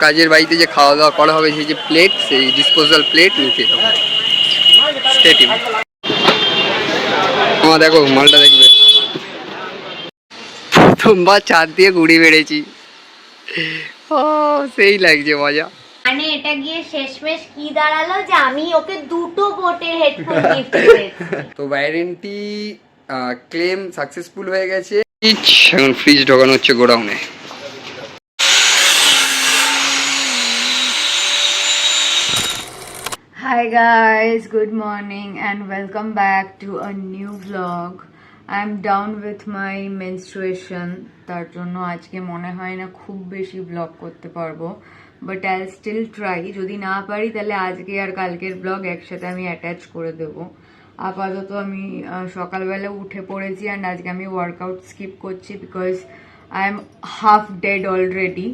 কাজের বাড়িতে যে খাওয়া দাওয়া করা হবে সেই যে প্লেট, সেই ডিসপোজাল প্লেট নিতে হবে। আমার দেখো মালটা দেখবে, প্রথমবার ছাদ দিয়ে ঘুড়ি বেড়েছি। ও সেই লাগছে মজা। মানে এটা গিয়ে শেষমেশ কি দাঁড়ালো যে আমি ওকে দুটো বোটের হেডফোন গিফট করেছি। তো ওয়ারেন্টি ক্লেম সাকসেসফুল হয়ে গেছে। এখন ফ্রিজ ঢোকানো হচ্ছে গোডাউনে। Hi guys, good morning and welcome back to a new vlog. I'm down with my menstruation. তার জন্য আজকে মনে হয় না খুব বেশি ব্লগ করতে পারবো, বাট আই স্টিল ট্রাই। যদি না পারি তাহলে আজকে আর কালকের ব্লগ একসাথে আমি অ্যাটাচ করে দেব। আপাতত আমি সকালবেলা উঠে পড়েছি অ্যান্ড আজকে আমি ওয়ার্কআউট স্কিপ করছি because I am half dead already.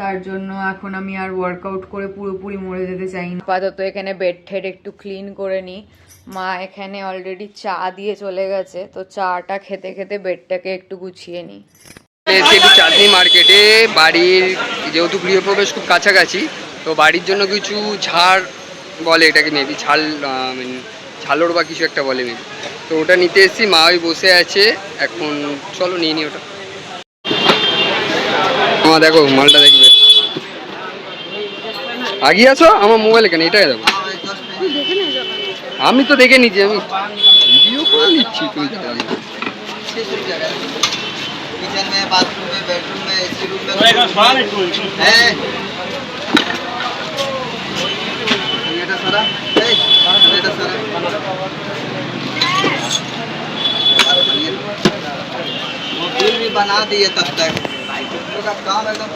তার জন্য এখন আমি আর ওয়ার্কআউট করে পুরোপুরি মরে যেতে চাই না। আপাতত এখানে বেড ঠেড একটু ক্লিন করে নিই। মা এখানে অলরেডি চা দিয়ে চলে গেছে, তো চাটা খেতে খেতে বেডটাকে একটু গুছিয়ে নিই। একটু চাঁদনি মার্কেটে, বাড়ির যেহেতু গৃহপ্রবেশ খুব কাছাকাছি, তো বাড়ির জন্য কিছু ঝাড় বলে এটাকে, মেবি ঝালর বা কিছু একটা বলে মেবি, তো ওটা নিতে এসেছি। মা ওই বসে আছে, এখন চলো নিয়ে নি ওটা। আমার দেখো মালটা দেখবে, আগিয়ে আসো আমার মোবাইল এখানে, এটাই দেখো। আমি তো দেখে নিচ্ছি, আমি ভিডিও করে নিচ্ছি, তুই किचन में, बाथरूम में, बेडरूम में, एसी रूम में है এটা সারা এই এটা সারা वो बिल भी बना दिए तब तक तो का काम एकदम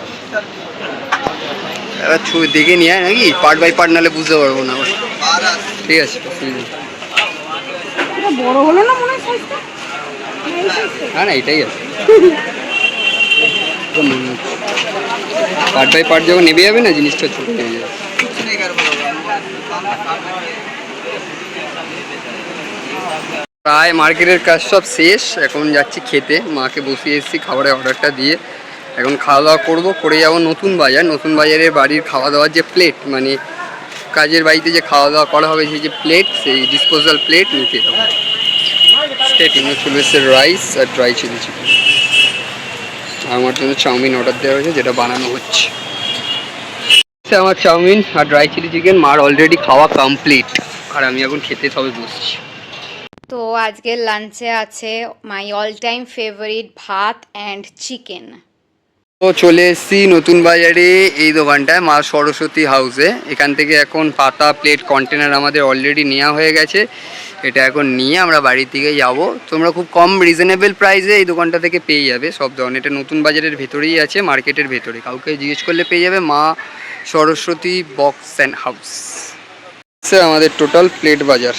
এবার ছবি দেখে নিয়ে আয় নাকি, পার্ট বাই পার্ট নাহলে বুঝতে পারবো না। ঠিক আছে, বড় হলো না মনে হয় সাইজটা? না না এটাই আছে। পার্ট বাই পার্ট যখন নেবে যাবে না, জিনিসটা ছোট হয়ে যাবে। कुछ नहीं कर पाओगे প্রায় মার্কেটের কাজ সব শেষ, এখন যাচ্ছি খেতে। মাকে বসিয়ে এসেছি খাবারের অর্ডারটা দিয়ে, এখন খাওয়া দাওয়া করবো, করে যাবো নতুন বাজার। নতুন বাজারে বাড়ির খাওয়া দাওয়ার যে প্লেট, মানে কাজের বাড়িতে যে খাওয়া দাওয়া করা হবে সেই যে প্লেট, সেই ডিসপোজাল প্লেট নিতে হবে। স্টেটিংয়ে চলে এসেছে রাইস আর ড্রাই চিলি চিকেন। আমার জন্য চাউমিন অর্ডার দেওয়া হয়েছে, যেটা বানানো হচ্ছে। আমার চাউমিন আর ড্রাই চিলি চিকেন, মার অলরেডি খাওয়া কমপ্লিট, আর আমি এখন খেতে সবে বসছি। তো আজকের লাঞ্চে আছে মাই অল টাইম ফেভারিট ভাত অ্যান্ড চিকেন। তো চলে এসেছি নতুন বাজারে, এই দোকানটায় মা সরস্বতী হাউসে। এখান থেকে এখন পাতা, প্লেট, কন্টেনার আমাদের অলরেডি নেওয়া হয়ে গেছে। এটা এখন নিয়ে আমরা বাড়ির দিকে যাব। তোমরা খুব কম রিজনেবল প্রাইসে এই দোকানটা থেকে পেয়ে যাবে সব ধরনের। এটা নতুন বাজারের ভেতরেই আছে, মার্কেটের ভেতরে, কাউকে জিজ্ঞেস করলে পেয়ে যাবে। মা সরস্বতী বক্স অ্যান্ড হাউস আমাদের টোটাল প্লেট বাজার।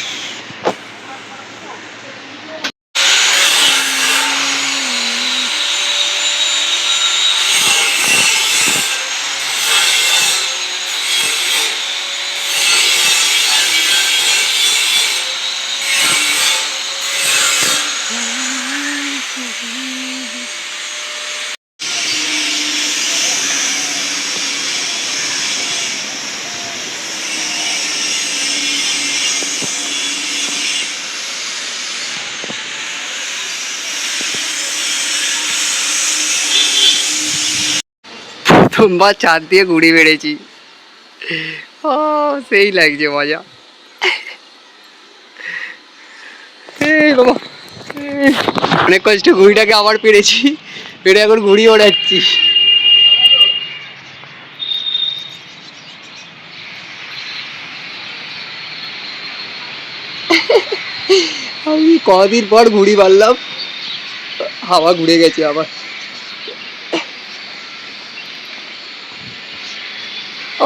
প্রথমবার ছাদ দিয়ে ঘুড়ি বেড়েছি। ও সেই লাগছে মজা। বাবা অনেক কষ্ট ঘুড়িটাকে আবার পেরেছি, পেরে এখন ঘুড়ি ওড়াচ্ছি। আমি কদিন পর ঘুড়ি পারলাম, হাওয়া ঘুরে গেছে আবার।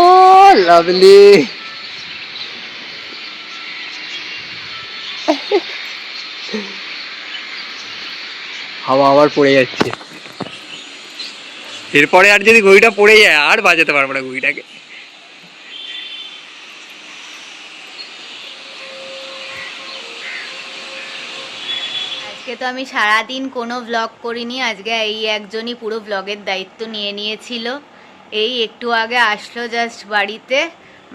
ও লাভলি, হাওয়া আবার পড়ে যাচ্ছে। এরপরে আর যদি ঘড়িটা পড়ে যায় আর বাজাতে পারবো না ঘড়িটাকে। আজকে তো আমি সারাদিন কোনো ব্লগ করিনি, আজকে এই একজনই পুরো ব্লগের দায়িত্ব নিয়ে নিয়েছিল। এই একটু আগে আসলো জাস্ট বাড়িতে,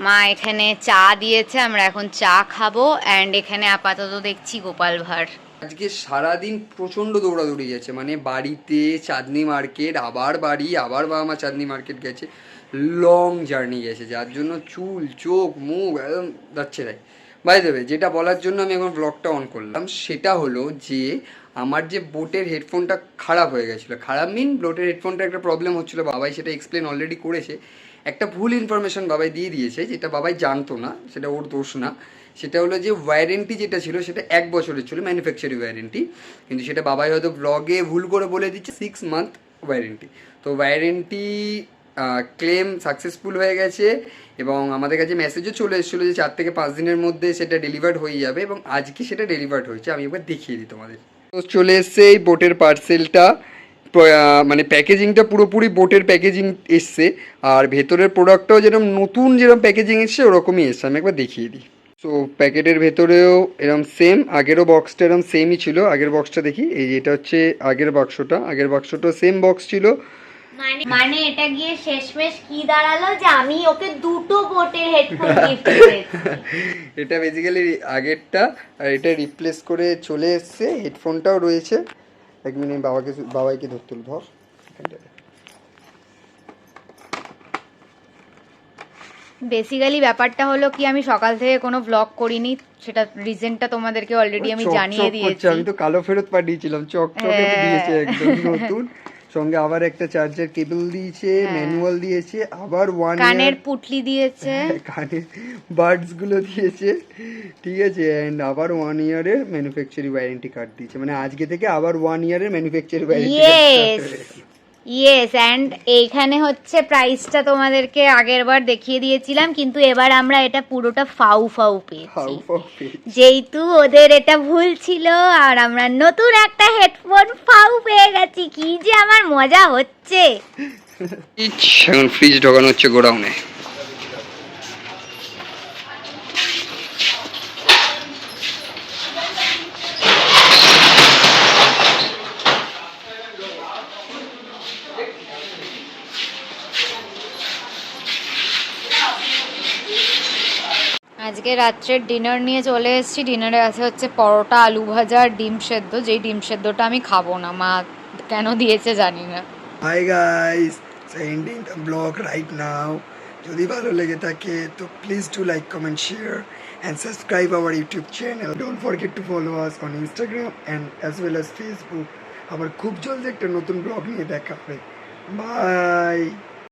মা এখানে চা দিয়েছে, আমরা এখন চা খাবো। অ্যান্ড এখানে আপাতত দেখছি গোপাল ভাঁড়। আজকে সারাদিন প্রচণ্ড দৌড়াদৌড়ি গেছে, মানে বাড়িতে চাঁদনি মার্কেট, আবার বাড়ি, আবার বাবা মা চাঁদনি মার্কেট গেছে, লং জার্নি গেছে, যার জন্য চুল চোখ মুখ একদম যাচ্ছে তাই। বাই দেবে, যেটা বলার জন্য আমি এখন ব্লগটা অন করলাম সেটা হলো যে আমার যে বোটের হেডফোনটা খারাপ হয়ে গেছিলো, খারাপ বোটের হেডফোনটা একটা প্রবলেম হচ্ছিলো, বাবাই সেটা এক্সপ্লেন অলরেডি করেছে। একটা ভুল ইনফরমেশন বাবাই দিয়ে দিয়েছে, যেটা বাবাই জানতো না, সেটা ওর দোষ না। সেটা হলো যে ওয়ারেন্টি যেটা ছিল সেটা 1 বছরের ছিল, ম্যানুফ্যাকচারিং ওয়ারেন্টি, কিন্তু সেটা বাবাই হয়তো ব্লগে ভুল করে বলে দিচ্ছে 6 মান্থ ওয়ারেন্টি। তো ওয়ারেন্টি ক্লেম সাকসেসফুল হয়ে গেছে এবং আমাদের কাছে মেসেজও চলে এসেছিলো যে 4 থেকে 5 দিনের মধ্যে সেটা ডেলিভার্ড হয়ে যাবে, এবং আজকে সেটা ডেলিভার্ড হয়েছে। আমি এবার দেখিয়ে দিই তোমাদের। তো চলে এসছে এই বোটের পার্সেলটা, মানে প্যাকেজিংটা পুরোপুরি বোটের প্যাকেজিং এসছে, আর ভেতরের প্রোডাক্টটাও যেরকম নতুন যেরকম প্যাকেজিং এসছে ওরকমই এসছে। আমি একবার দেখিয়ে দিই। সো প্যাকেটের ভেতরেও এরকম সেম, আগেরও বক্সটা এরকম সেমই ছিল। আগের বক্সটা দেখি, এই যে এটা হচ্ছে আগের বাক্সটা সেম বক্স ছিল। মানে এটা গিয়ে শেষমেশ কি দাঁড়ালো যে আমি ওকে দুটো বোটের হেডফোন গিফট করেছি। এটা বেসিক্যালি আগেরটা, আর এটা রিপ্লেস করে চলে এসছে। হেডফোনটাও রয়েছে। 1 মিনিট, বাবাইকে ধরতে ধর। বেসিক্যালি ব্যাপারটা হলো কি, আমি সকাল থেকে কোনো ব্লগ করিনি, সেটা রিজনটা তোমাদেরকে অলরেডি আমি জানিয়ে দিয়েছি। আমি তো কালো ফেরত পাঠিয়েছিলাম, চকচকে দিয়েছে একদম নতুন, সঙ্গে আবার একটা চার্জার কেবল দিয়েছে, ম্যানুয়াল দিয়েছে, আবার কানের পুটলি দিয়েছে, কানের বাডস গুলো দিয়েছে, ঠিক আছে, এন্ড আবার 1 ইয়ারের ম্যানুফ্যাকচারিং ওয়ারেন্টি কার্ড দিয়েছে, মানে আজকে থেকে আবার 1 ইয়ারের ম্যানুফ্যাকচারিং ওয়ারেন্টি। ইয়েস, অ্যান্ড এইখানে হচ্ছে প্রাইসটা তোমাদেরকে আগের বার দেখিয়ে দিয়েছিলাম, কিন্তু এবার আমরা এটা পুরোটা ফাউ পেয়েছি, যেহেতু ওদের এটা ভুল ছিল, আর আমরা নতুন একটা হেডফোন ফাউ পেয়ে গেছি। কি যে আমার মজা হচ্ছে। এখন ফ্রিজ ঢোকানো হচ্ছে গোডাউনে। আজকে রাত্রের ডিনার নিয়ে চলে এসেছি। ডিনারে আছে হচ্ছে পরোটা, আলু ভাজা আর ডিম সেদ্ধ, যেই ডিম সেদ্ধটা আমি খাবো না, মা কেন দিয়েছে জানি না। Hi guys, ending the blog right now. যদি ভালো লেগে থাকে তো please do like, comment, share and subscribe our YouTube channel. Don't forget to follow us on Instagram and as well as Facebook. আবার খুব জলদি একটা নতুন ব্লগ নিয়ে দেখা হবে। বাই।